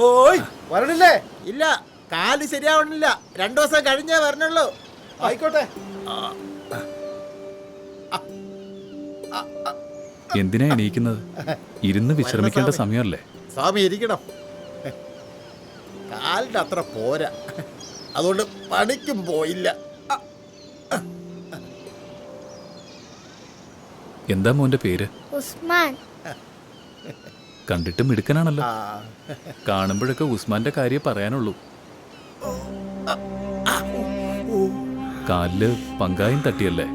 ഓയ് വരണില്ലേ? ഇല്ല, കാല് ശരിയാവണില്ല. 2 ദിവസം കഴിഞ്ഞേ വരണുള്ളൂ. ആയിക്കോട്ടെ. എന്തിനാ എണീക്കുന്നത്? ഇരുന്ന് വിശ്രമിക്കേണ്ട സമയമല്ലേ? സ്വാമി ഇരിക്കണം. കാലിന്റെ അത്ര പോരാ, അതുകൊണ്ട് പണിക്കും പോയില്ല. എന്താ മോന്റെ പേര്? ഉസ്മാൻ. കണ്ടിട്ട് മിടുക്കനാണല്ലോ. കാണുമ്പോഴൊക്കെ ഉസ്മാന്റെ കാര്യം പറയാനുള്ളൂ. കാലില് പങ്കായം തട്ടിയല്ലേ?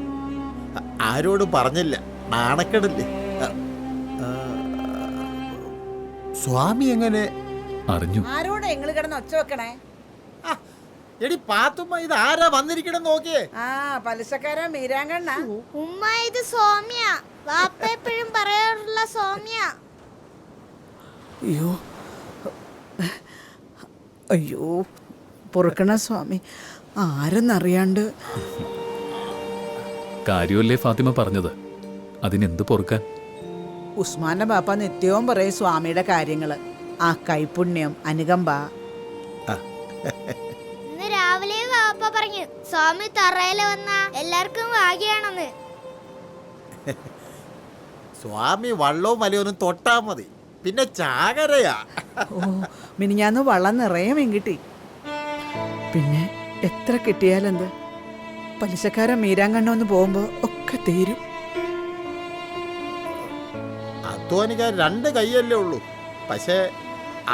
ആരോടും പറഞ്ഞില്ല, നാണക്കെടല്ലേ. സ്വാമി എങ്ങനെ അറിഞ്ഞു? ആരോടെ നിങ്ങൾ കിടന്ന് ഒച്ച വെക്കണേ? എടി പാത്തുമ്മ, ഇത് ആരാ വന്നിരിക്കണം നോക്കിയേ. പലിശക്കാരാ മീരാങ്കണ്ണ. ഉമ്മ, ഇത് സൗമ്യ. വാപ്പ എപ്പോഴും പറയാറുള്ള സൗമ്യ. അയ്യോ അയ്യോ, പൊറുക്കണ സ്വാമി, ആരെന്നറിയാണ്ട്. കാര്യമല്ലേ ഫാത്തിമ പറഞ്ഞത്, അതിനെന്ത് പൊറുക്കാൻ? ഉസ്മാന്റെ ബാപ്പ നിത്യവും പറയും സ്വാമിയുടെ കാര്യങ്ങള്. ആ കൈപുണ്യം, അനുകമ്പ. ഇന്ന് രാവിലെ വാപ്പ പറഞ്ഞു സ്വാമി തറയില് വന്ന എല്ലാവർക്കും ഭാഗ്യാണെന്ന്. സ്വാമി വള്ളവും മലയൊന്നും തൊട്ടാ മതി, പിന്നെ ചാകരയാ. ഓ, മിനിഞ്ഞാന്ന് വള്ളം നിറയെ മീൻ കിട്ടി. പിന്നെ എത്ര കിട്ടിയാലെന്ത്, പലിശക്കാരൻ മീരാങ്കണ്ണ ഒന്ന് പോകുമ്പോ ഒക്കെ തീരും. അധ്വാനിക്കാൻ 2 കൈയല്ലേ ഉള്ളൂ, പക്ഷേ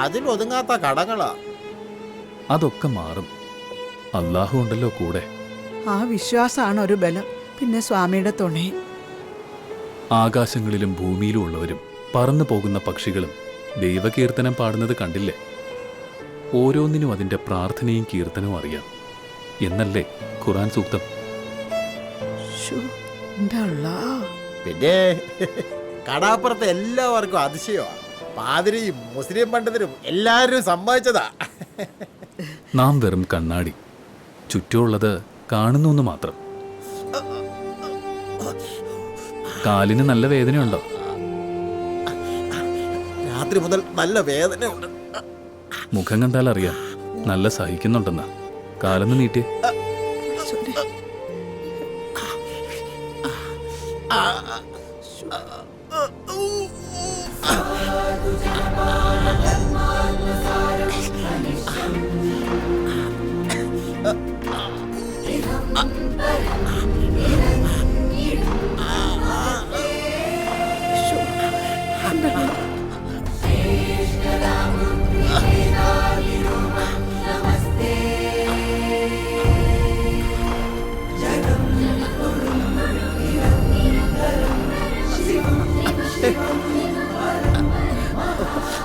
അതിലൊതുങ്ങാത്ത കടങ്ങളാ. അതൊക്കെ മാറും, അല്ലാഹു ഉണ്ടല്ലോ കൂടെ. ആ വിശ്വാസമാണ് ഒരു ബലം. പിന്നെ സ്വാമിയുടെ തുണയും. ആകാശങ്ങളിലും ഭൂമിയിലും ഉള്ളവരും പറന്നു പോകുന്ന പക്ഷികളും ദൈവകീർത്തനം പാടുന്നത് കണ്ടില്ലേ? ഓരോന്നിനും അതിൻ്റെ പ്രാർത്ഥനയും കീർത്തനവും അറിയാം എന്നല്ലേ ഖുർആൻ സൂക്തം? പിന്നെ കടാപ്പുറത്ത് എല്ലാവർക്കും അതിശയമാണ്. പാതിരിയും മുസ്ലിം പണ്ഡിതരും എല്ലാവരും സമ്മതിച്ചതാ. നാം വെറും കണ്ണാടി, ചുറ്റുമുള്ളത് കാണുന്നു മാത്രം. കാലിന് നല്ല വേദനയുണ്ടോ? രാത്രി മുതൽ നല്ല വേദനയുണ്ട്. മുഖം കണ്ടാൽ അറിയാം നല്ല സഹിക്കുന്നുണ്ടെന്ന്. കാലൊന്ന് നീട്ടിയേ.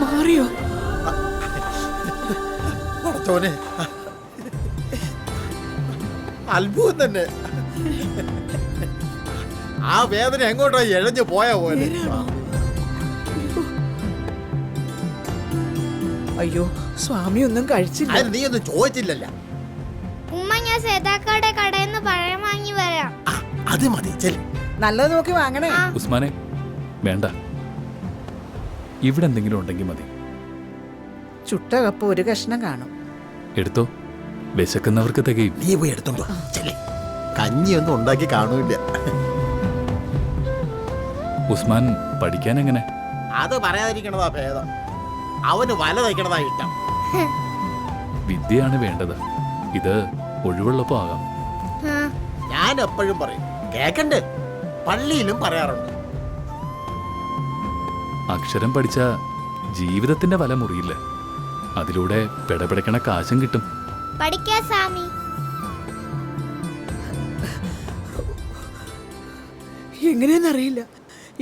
മാറിയോ? പടച്ചോനെ, അത്ഭുതം തന്നെ. ആ വേദന എങ്ങോട്ടോ എഴഞ്ഞു പോയ പോലെ. അയ്യോ, സ്വാമി ഒന്നും കഴിച്ചില്ല. അതിന് നീ ഒന്നും ചോദിച്ചില്ലല്ല. ഉമ്മ, ഞാൻ സേതാക്കാടെ കടയിൽ നിന്ന് പഴം വാങ്ങി വരാം. അത് മതി, ചെല്. നല്ലത് നോക്കി വാങ്ങണേ. ഉസ്മാനെ, വേണ്ട, ഇവിടെ എന്തെങ്കിലും ഉണ്ടെങ്കിൽ മതി. ചുട്ട കപ്പ് ഒരു കഷ്ണം കാണും. എടുത്തോ, വിശക്കുന്നവർക്ക് തികയും. നീ പോയി എടുത്തോണ്ടോ, ചെല്. കഞ്ഞിയൊന്നും ഉണ്ടാക്കി കാണൂല. ഉസ്മാൻ പഠിക്കാൻ എങ്ങനെ? അത് പറയാതിരിക്കണതാ ഭേദം. അവന് വല തയ്ക്കണതാ ഇഷ്ടം. വിദ്യയാണ് വേണ്ടത്. ഇത് ഒഴിവുള്ളപ്പോ ആകാം. ഞാൻ എപ്പോഴും പറയും, കേക്കണ്ടേ? പള്ളിയിലും പറയാറുണ്ട്. അക്ഷരം പഠിച്ച ജീവിതത്തിന്റെ വല മുറിയില്ല. അതിലൂടെ പിടപിടക്കണ കാശും കിട്ടും. പഠിക്കാ സ്വാമി. എങ്ങനെയെന്നറിയില്ല.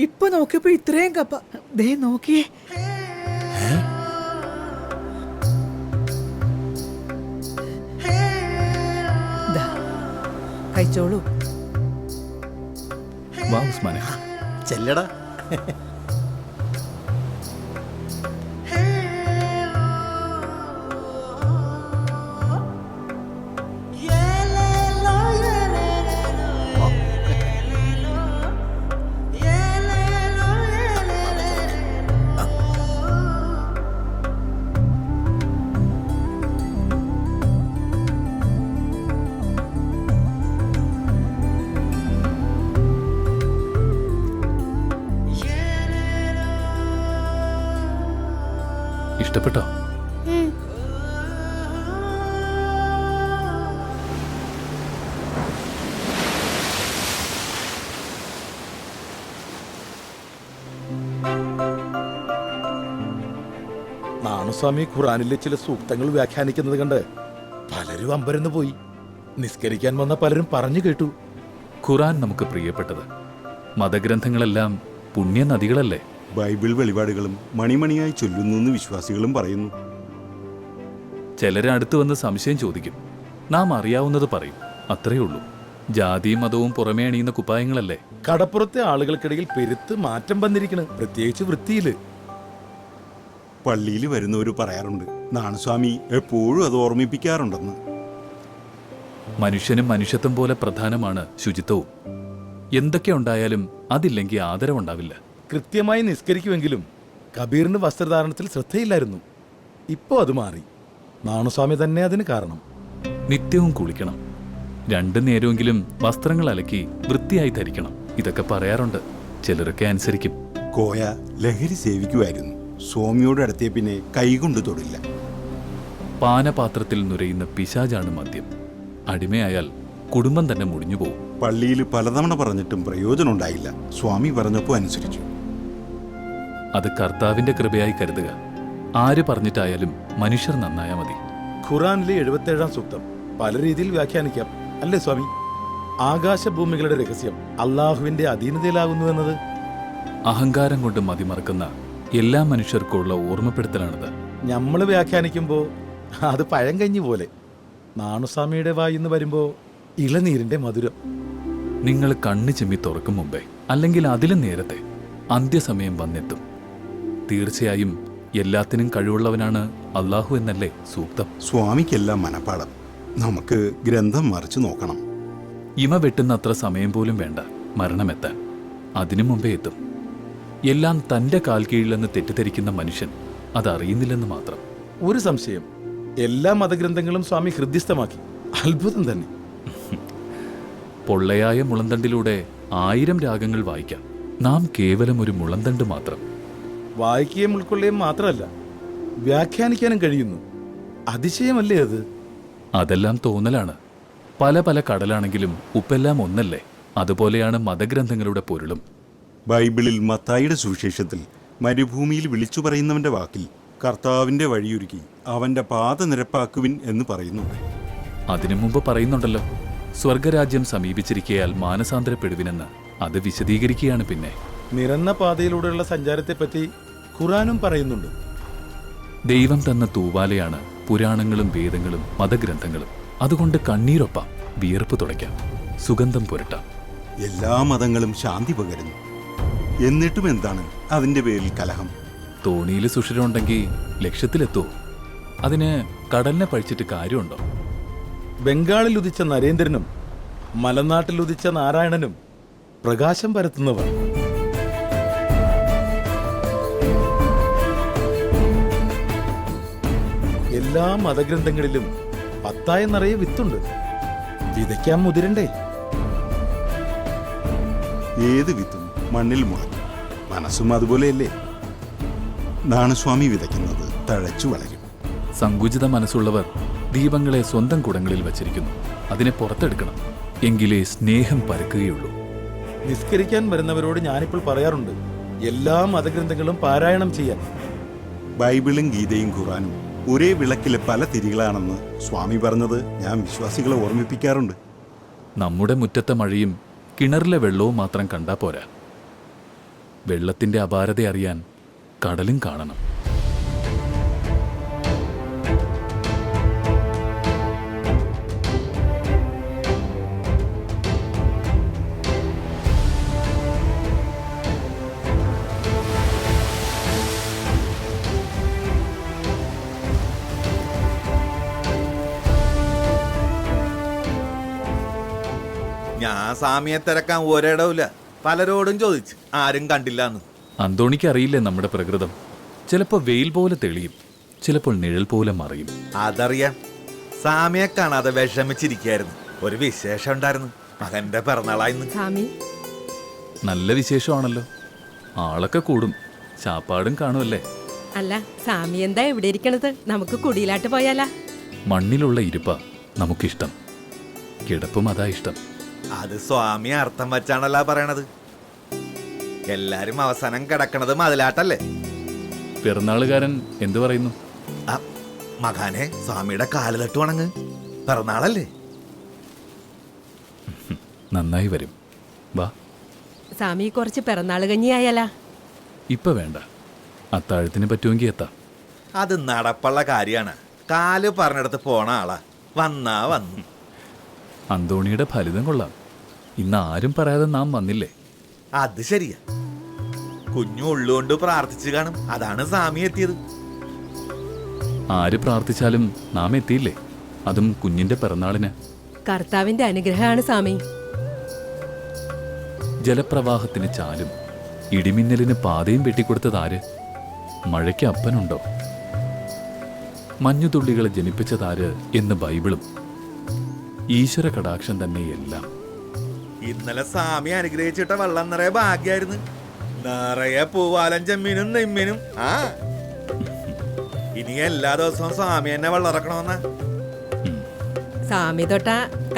ഇപ്പൊ നോക്കിയപ്പോ ഇത്രയും കപ്പ. ദേ നോക്കിയേ. കഴിച്ചോളൂ. വാ ഉസ്മാനെ. ചെല്ലടാ. ഇഷ്ടപ്പെട്ടോ? ഉം. നാണുസ്വാമി ഖുറാനിലെ ചില സൂക്തങ്ങൾ വ്യാഖ്യാനിക്കുന്നത് കണ്ട് പലരും അമ്പരന്ന് പോയി. നിസ്കരിക്കാൻ വന്ന പലരും പറഞ്ഞു കേട്ടു. ഖുറാൻ നമുക്ക് പ്രിയപ്പെട്ടത്. മതഗ്രന്ഥങ്ങളെല്ലാം പുണ്യ നദികളല്ലേ? ബൈബിൾ വെളിപാടുകളും മണിമണിയായി ചൊല്ലുന്നു വിശ്വാസികളും പറയുന്നു. ചിലരെ അടുത്ത് വന്ന് സംശയം ചോദിക്കും. നാം അറിയാവുന്നത് പറയും, അത്രയേ ഉള്ളൂ. ജാതിയും മതവും പുറമേ അണിയുന്ന കുപ്പായങ്ങളല്ലേ? കടപ്പുറത്തെ ആളുകൾക്കിടയിൽ പെരുത്ത് മാറ്റം വന്നിരിക്കണ്, പ്രത്യേകിച്ച് വൃത്തിയില്. പള്ളിയിൽ വരുന്നവർ പറയാറുണ്ട്, നാണുസ്വാമി എപ്പോഴും അത് ഓർമ്മിപ്പിക്കാറുണ്ടെന്ന്. മനുഷ്യനും മനുഷ്യത്വം പോലെ പ്രധാനമാണ് ശുചിത്വവും. എന്തൊക്കെ ഉണ്ടായാലും അതില്ലെങ്കിൽ ആദരവുണ്ടാവില്ല. കൃത്യമായി നിസ്കരിക്കുമെങ്കിലും കബീറിന് വസ്ത്രധാരണത്തിൽ ശ്രദ്ധയില്ലായിരുന്നു. ഇപ്പോ അത് മാറി. നാണുസ്വാമി തന്നെ അതിന് കാരണം. നിത്യവും കുളിക്കണം, 2 നേരമെങ്കിലും വസ്ത്രങ്ങൾ അലക്കി വൃത്തിയായി ധരിക്കണം. ഇതൊക്കെ പറയാറുണ്ട്. ചിലരൊക്കെ അനുസരിക്കും. കോയ ലഹരി സേവിക്കുമായിരുന്നു. സ്വാമിയോട് അടുത്തേ പിന്നെ കൈകൊണ്ട് തൊടില്ല. പാനപാത്രത്തിൽ നുരയുന്ന പിശാചാണ് മദ്യം. അടിമയായാൽ കുടുംബം തന്നെ മുടിഞ്ഞുപോകും. പള്ളിയിൽ പലതവണ പറഞ്ഞിട്ടും പ്രയോജനം ഉണ്ടായില്ല. സ്വാമി പറഞ്ഞപ്പോൾ അനുസരിച്ചു. അത് കർത്താവിന്റെ കൃപയായി കരുതുക. ആര് പറഞ്ഞിട്ടായാലും മനുഷ്യർ നന്നായാ മതി. ഖുറാനിലെ 77-ാം സൂക്തം പല രീതിയിൽ വ്യാഖ്യാനിക്കാം, അല്ലേ സ്വാമി? ആകാശഭൂമികളുടെ രഹസ്യം അള്ളാഹുവിന്റെ അധീനതയിലാകുന്നു എന്നത് അഹങ്കാരം കൊണ്ട് മതിമറക്കുന്ന എല്ലാ മനുഷ്യർക്കുമുള്ള ഓർമ്മപ്പെടുത്തലാണിത്. നമ്മൾ വ്യാഖ്യാനിക്കുമ്പോൾ അത് പഴങ്കഞ്ഞി പോലെ. നാണുസ്വാമിയുടെ വായിന്ന് വരുമ്പോ ഇളനീരിന്റെ മധുരം. നിങ്ങൾ കണ്ണു ചെമ്മി തുറക്കും മുമ്പേ, അല്ലെങ്കിൽ അതിലും നേരത്തെ അന്ത്യസമയം വന്നെത്തും. തീർച്ചയായും എല്ലാത്തിനും കഴിവുള്ളവനാണ് അള്ളാഹു എന്നല്ലേ സൂക്തം? സ്വാമിക്കെല്ലാം മനപ്പാടം. നമുക്ക് ഗ്രന്ഥം മറിച്ച് നോക്കണം. ഇമ വെട്ടുന്ന അത്ര സമയം പോലും വേണ്ട മരണമെത്താൻ. അതിനു മുമ്പേ എത്തും. എല്ലാം തന്റെ കാൽ കീഴിലെന്ന് തെറ്റിദ്ധരിക്കുന്ന മനുഷ്യൻ അതറിയുന്നില്ലെന്ന് മാത്രം. ഒരു സംശയം, എല്ലാ മതഗ്രന്ഥങ്ങളും സ്വാമി ഹൃദ്യസ്ഥമാക്കി. അത്ഭുതം തന്നെ. പൊള്ളയായ മുളന്തണ്ടിലൂടെ 1000 രാഗങ്ങൾ വായിക്കാം. നാം കേവലം ഒരു മുളന്തണ്ട് മാത്രം. വായിക്കുകയും ഉൾക്കൊള്ളുകയും മാത്രമല്ല, വ്യാഖ്യാനിക്കാനും കഴിയുന്നു. അതിശയമല്ലേ അത്? അതെല്ലാം തോന്നലാണ്. പല പല കടലാണെങ്കിലും ഉപ്പെല്ലാം ഒന്നല്ലേ? അതുപോലെയാണ് മതഗ്രന്ഥങ്ങളുടെ പൊരുളും. ബൈബിളിൽ മത്തായിയുടെ സുവിശേഷത്തിൽ മരുഭൂമിയിൽ വിളിച്ചു പറയുന്നവന്റെ വാക്കിൽ കർത്താവിന്റെ വഴിയൊരുക്കി അവന്റെ പാത നിരപ്പാക്കുവിൻ എന്ന് പറയുന്നുണ്ട്. അതിനു മുമ്പ് പറയുന്നുണ്ടല്ലോ, സ്വർഗരാജ്യം സമീപിച്ചിരിക്കയാൽ മാനസാന്തരപ്പെടുവിനെന്ന്. അത് വിശദീകരിക്കുകയാണ്. പിന്നെ നിരന്ന പാതയിലൂടെയുള്ള സഞ്ചാരത്തെപ്പറ്റി ഖുറാനും പറയുന്നുണ്ട്. ദൈവം തന്ന തൂവാലയാണ് പുരാണങ്ങളും വേദങ്ങളും മതഗ്രന്ഥങ്ങളും. അതുകൊണ്ട് കണ്ണീരൊപ്പാം, വിയർപ്പ് തുടയ്ക്കാം, സുഗന്ധം പുരട്ടാം. എല്ലാ മതങ്ങളും ശാന്തി പകരുന്നു. എന്നിട്ടും എന്താണ് അതിന്റെ പേരിൽ കലഹം? തോണിയിൽ സുഷിരമുണ്ടെങ്കിൽ ലക്ഷ്യത്തിലെത്തുമോ? അതിന് കടലിനെ പഴിച്ചിട്ട് കാര്യമുണ്ടോ? ബംഗാളിൽ ഉദിച്ച നരേന്ദ്രനും മലനാട്ടിൽ ഉദിച്ച നാരായണനും പ്രകാശം പരത്തുന്നവർ. എല്ലാ മതഗ്രന്ഥങ്ങളിലും 10 നിറയെ വിത്തുണ്ട്. വിതയ്ക്കാൻ മുതിരണ്ടേ? ഏത് വിത്തും മണ്ണിൽ മുളയ്ക്കും. മനസ്സും അതുപോലെയല്ലേ? നാണുസ്വാമി വിതയ്ക്കുന്നത് തഴച്ചു വളരും. സങ്കുചിത മനസ്സുള്ളവർ ദീപങ്ങളെ സ്വന്തം കുടങ്ങളിൽ വച്ചിരിക്കുന്നു. അതിനെ പുറത്തെടുക്കണം, എങ്കിലേ സ്നേഹം പരക്കുകയുള്ളൂ. നിസ്കരിക്കാൻ വരുന്നവരോട് ഞാനിപ്പോൾ പറയാറുണ്ട്, എല്ലാ മതഗ്രന്ഥങ്ങളും പാരായണം ചെയ്യാൻ. ബൈബിളും ഗീതയും ഖുറാനും ഒരേ വിളക്കിലെ പല തിരികളാണെന്ന് സ്വാമി പറഞ്ഞത് ഞാൻ വിശ്വാസികളെ ഓർമ്മിപ്പിക്കാറുണ്ട്. നമ്മുടെ മുറ്റത്തെ മഴയും കിണറിലെ വെള്ളവും മാത്രം കണ്ടാ പോരാ. വെള്ളത്തിന്റെ അപാരത അറിയാൻ കടലും കാണണം. ഞാൻ സാമിയെ തിരക്കാൻ ഒരിടവില്ല. പലരോടും ചോദിച്ചു, ആരും കണ്ടില്ലാന്ന്. അന്തോണിക്ക് അറിയില്ലേ നമ്മുടെ പ്രകൃതം? ചിലപ്പോൾ വെയിൽ പോലെ തെളിയും, ചിലപ്പോൾ നിഴൽ പോലെ മറയും. അതറിയാം. സാമിയെ കാണാതെ വിഷമിച്ചിരിക്കായിരുന്നു. ഒരു വിശേഷം ഉണ്ടായിരുന്നു, മകന്റെ പിറന്നാളായിന്ന്. നല്ല വിശേഷമാണല്ലോ. ആളൊക്കെ കൂടും, ചാപ്പാടും കാണുമല്ലേ? അല്ല സ്വാമി എന്താ ഇവിടെ ഇരിക്കണത്? നമുക്ക് കുടിയിലാട്ട് പോയാലാ? മണ്ണിലുള്ള ഇരിപ്പ നമുക്കിഷ്ടം, കിടപ്പും അതാ ഇഷ്ടം. അത് സ്വാമി അർത്ഥം വച്ചാണല്ലോ പറയണത്. എല്ലാരും അവസാനം കിടക്കണത് മതിലാട്ടല്ലേ? പിറന്നാളുകാരൻ എന്തു പറയുന്നു? ആ, മകാനെ സ്വാമിയുടെ കാല് തട്ടു വണങ്ങ്, പിറന്നാളല്ലേ. നന്നായി വരും. വാ. സ്വാമി കുറച്ച് പിറന്നാൾ കഞ്ഞി ആയാലാ? ഇപ്പൊ വേണ്ട, അത്താഴത്തിന് പറ്റുമെങ്കിൽ എത്താം. അത് നടപ്പുള്ള കാര്യമാണ്. കാല് പറഞ്ഞിടത്ത് പോണ ആളാ, വന്നാ വന്നു. അന്തോണിയുടെ ഫലിതം കൊള്ളാം. ഇന്ന് ആരും പറയാതെ നാം വന്നില്ലേ? അത് ശരിയാ. കുഞ്ഞു ഉള്ളുകൊണ്ട് പ്രാർത്ഥിച്ചു കാണും, അതാണ് സ്വാമി എത്തിയത്. ആര് പ്രാർത്ഥിച്ചാലും നാം എത്തിയില്ലേ, അതും കുഞ്ഞിന്റെ പിറന്നാളിന്. കർത്താവിന്റെ അനുഗ്രഹമാണ് സ്വാമി. ജലപ്രവാഹത്തിന് ചാലും ഇടിമിന്നലിന് പാതയും വെട്ടിക്കൊടുത്തതാര്? മഴയ്ക്ക് അപ്പനുണ്ടോ? മഞ്ഞുതുള്ളികളെ ജനിപ്പിച്ചതാര് എന്ന് ബൈബിളും. ഈശ്വര കടാക്ഷം തന്നെയെല്ലാം. ഇന്നലെ സ്വാമി അനുഗ്രഹിച്ചിട്ട വെള്ളം നിറയെ ഭാഗ്യായിരുന്നു. നിറയെ പൂവാലൻ ചെമ്മീനും നെമ്മീനും. ആ ഇനി എല്ലാ ദിവസവും സ്വാമി എന്നെ വെള്ളം ഇറക്കണമെന്ന. സ്വാമി തൊട്ട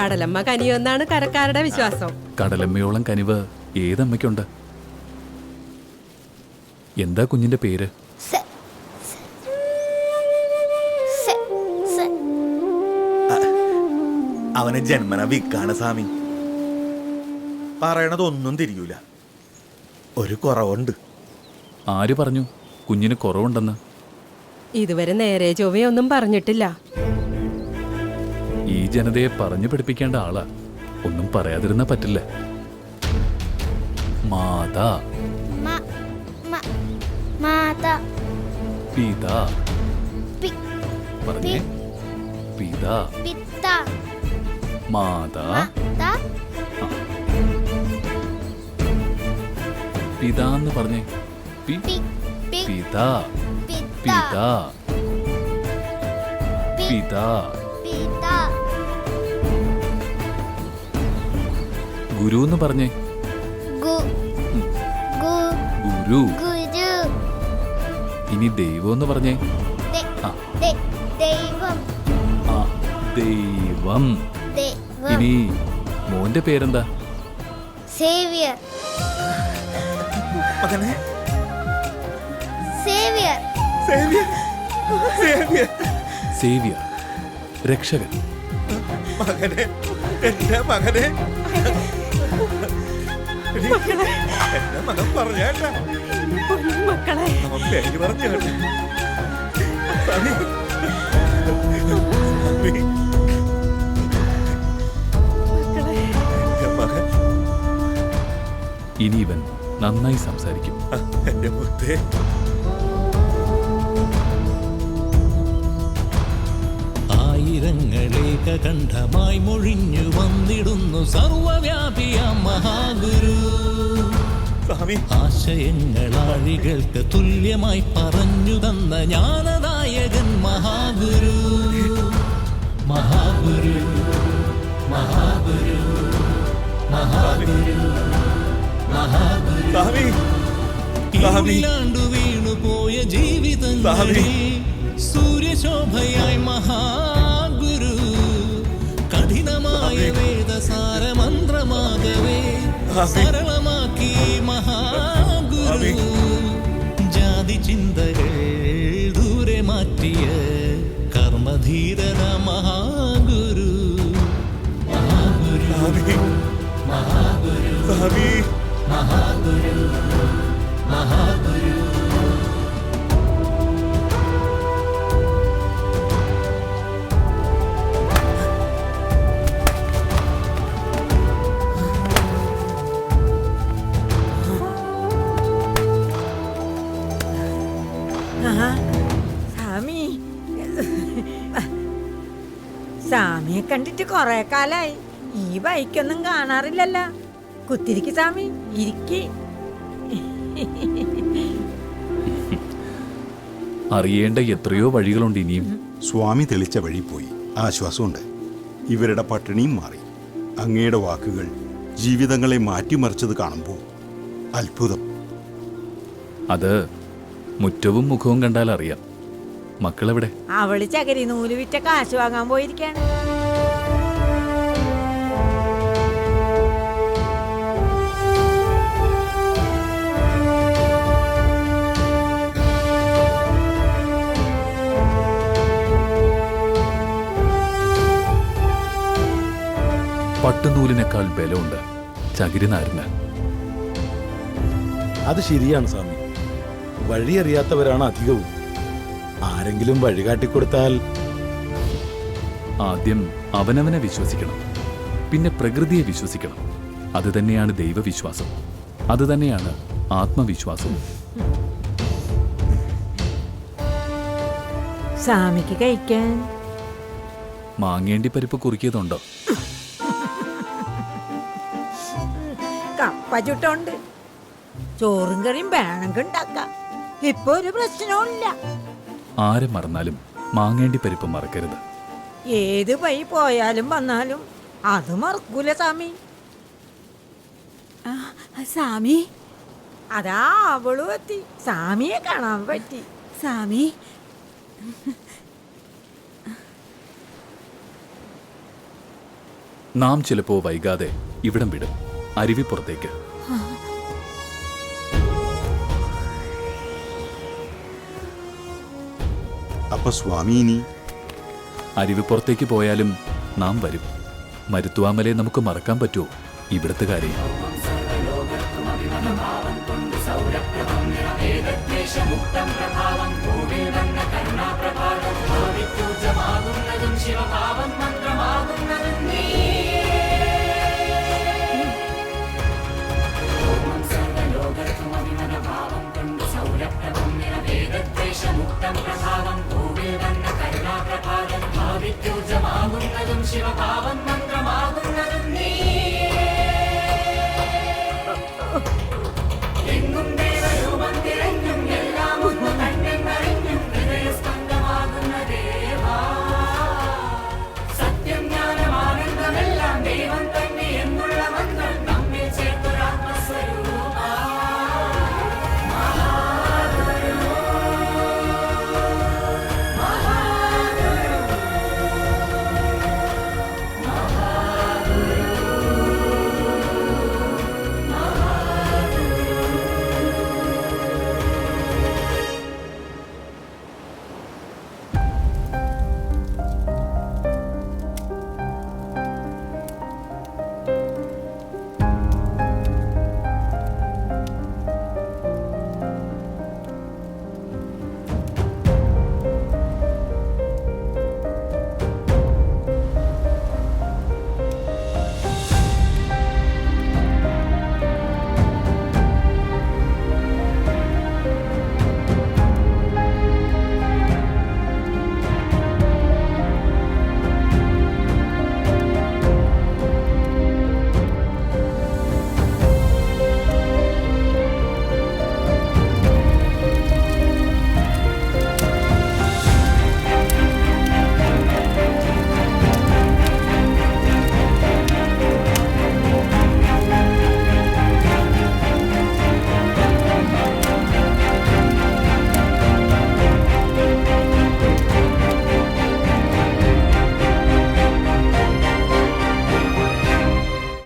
കടലമ്മ കനിയൊന്നാണ് കരക്കാരുടെ വിശ്വാസം. കടലമ്മയോളം കനിവ് ഏതമ്മയ്ക്കുണ്ട്? എന്താ കുഞ്ഞിന്റെ പേര്? സെ- സെ- സെ- അവന് ജന്മന വിക്കാണ് സ്വാമി. പറയണതൊന്നും തിരിയൂല. ഒരു കുറവുണ്ട്. ആര് പറഞ്ഞു കുഞ്ഞിന് കുറവുണ്ടെന്ന്? ഇതുവരെ നേരെ ചൊവ്വയൊന്നും പറഞ്ഞിട്ടില്ല. ഈ ജനതയെ പറഞ്ഞു പഠിപ്പിക്കേണ്ട ആളാ, ഒന്നും പറയാതിരുന്നാ പറ്റില്ല. മാതാ, മ- മ- മാതാ പിതാ. പി- പറഞ്ഞേ. പിതാ, പിത്ത മാതാ. മാതാ പിതാന്ന് പറഞ്ഞേ. പി- പി- പിതാ, പിത്ത പിതാ, പി- പിതാ. പിത ഗുരു എന്ന് പറഞ്ഞേ. ഗു ഗു ഗുരു. ഗുരു ഇനി ദൈവം എന്ന് പറഞ്ഞേ. ദെ- ആ. ദെ- ദൈവം ആ, ദൈവം. ദൈവം ഇനി മോന്റെ പേരെന്താ? സേവിയർ മകനെ, സേവിയർ സേവ്യർ, സേവ്യർ. സേവിയർ, രക്ഷകൻ. മകനെ, എന്റെ മകനെ. എടി, എന്റെ മകൻ പറഞ്ഞേട്ടാ. മക്കളെ അവൻ പേര് പറഞ്ഞു കേട്ടു. സ്വാമി. സ്വാമി. എന്റെ മകൻ. ഇനി ഇവൻ നന്നായി സംസാരിക്കും. എന്റെ മുത്തേ. ആയിരങ്ങളേകകണ്ഠമായി മൊഴിഞ്ഞു വന്നിടുന്നു സർവവ്യാപിയ മഹാഗുരു. സ്വാമി. ആശയങ്ങളാഴികൾക്ക് തുല്യമായി പറഞ്ഞു തന്ന ജ്ഞാനദായകൻ മഹാഗുരു. മഹാഗുരു, മഹാഗുരു, മഹാഗുരു, മഹാഗുരു. സ്വാമി. സ്വാമി. ഇരുളിലാണ്ടു വീണുപോയ ജീവിതങ്ങളിൽ സൂര്യശോഭയായി മഹാഗുരു. കഠിനമായ വേദസാര മന്ത്രമാകവേ സരളമാക്കി മഹാഗുരു. ജാതി ചിന്തകൾ ദൂരെ മാറ്റിയ കർമ്മധീരന മഹാഗുരു. മഹാഗുരു, മഹാഗുരു, സ്വാമി. മഹാഗുരു, മഹാഗുരു. സ്വാമി, സ്വാമിയെ കണ്ടിട്ട് കൊറേ കാലായി. ഈ ബൈക്കൊന്നും കാണാറില്ലല്ലോ. കുത്തിരിക്ക് സ്വാമി, ഇരിക്കി. അറിയേണ്ട എത്രയോ വഴികളുണ്ട് ഇനിയും. സ്വാമി തെളിച്ച വഴി പോയി, ആശ്വാസമുണ്ട്. ഇവരുടെ പട്ടിണിയും മാറി. അങ്ങയുടെ വാക്കുകൾ ജീവിതങ്ങളെ മാറ്റിമറിച്ചത് കാണുമ്പോൾ അത്ഭുതം. അത് മുറ്റവും മുഖവും കണ്ടാൽ അറിയാം. മക്കളെവിടെ? അവള് ചകരി നൂല് വിറ്റ കാശ് വാങ്ങാൻ പോയിരിക്കാണ്. പട്ടുനൂലിനേക്കാൾ ബലമുണ്ട് ചകിരിനാരിന്. അത് ശരിയാണ് സ്വാമി. വഴി അറിയാത്തവരാണ് അധികവും. ആരെങ്കിലും വഴി കാട്ടിക്കൊടുത്താൽ ആദ്യം അവനവനെ വിശ്വസിക്കണം, പിന്നെ പ്രകൃതിയെ വിശ്വസിക്കണം. അത് തന്നെയാണ് ദൈവവിശ്വാസം, അത് തന്നെയാണ് ആത്മവിശ്വാസവും. സ്വാമിക്ക് കഴിക്കാൻ മാങ്ങേണ്ടി പരിപ്പ് കുറുക്കിയതുണ്ടോ? കപ്പ ചുട്ടുണ്ട്, ചോറും കറിയും വേണമെങ്കിൽ ഉണ്ടാക്കാം. ഇപ്പൊ ഒരു പ്രശ്നവും ഇല്ല. ആരെ മറന്നാലും മാങ്ങേണ്ടി പരിപ്പ് മറക്കരുത്. ഏത് വഴി പോയാലും വന്നാലും അത് മറക്കൂല സ്വാമി. സ്വാമി, അതാ അവളും എത്തി. സ്വാമിയെ കാണാൻ പറ്റി. സ്വാമി, നാം ചിലപ്പോ വൈകാതെ ഇവിടം വിടും, അരുവിപ്പുറത്തേക്ക്. അപ്പൊ സ്വാമി ഇനി അരുവിപ്പുറത്തേക്ക് പോയാലും നാം വരും. മരുത്തുവാമലെ നമുക്ക് മറക്കാൻ പറ്റുമോ ഇവിടുത്തെ കാര്യം? ശിവഭാവം മന്ത്രമാകുന്നതും നീ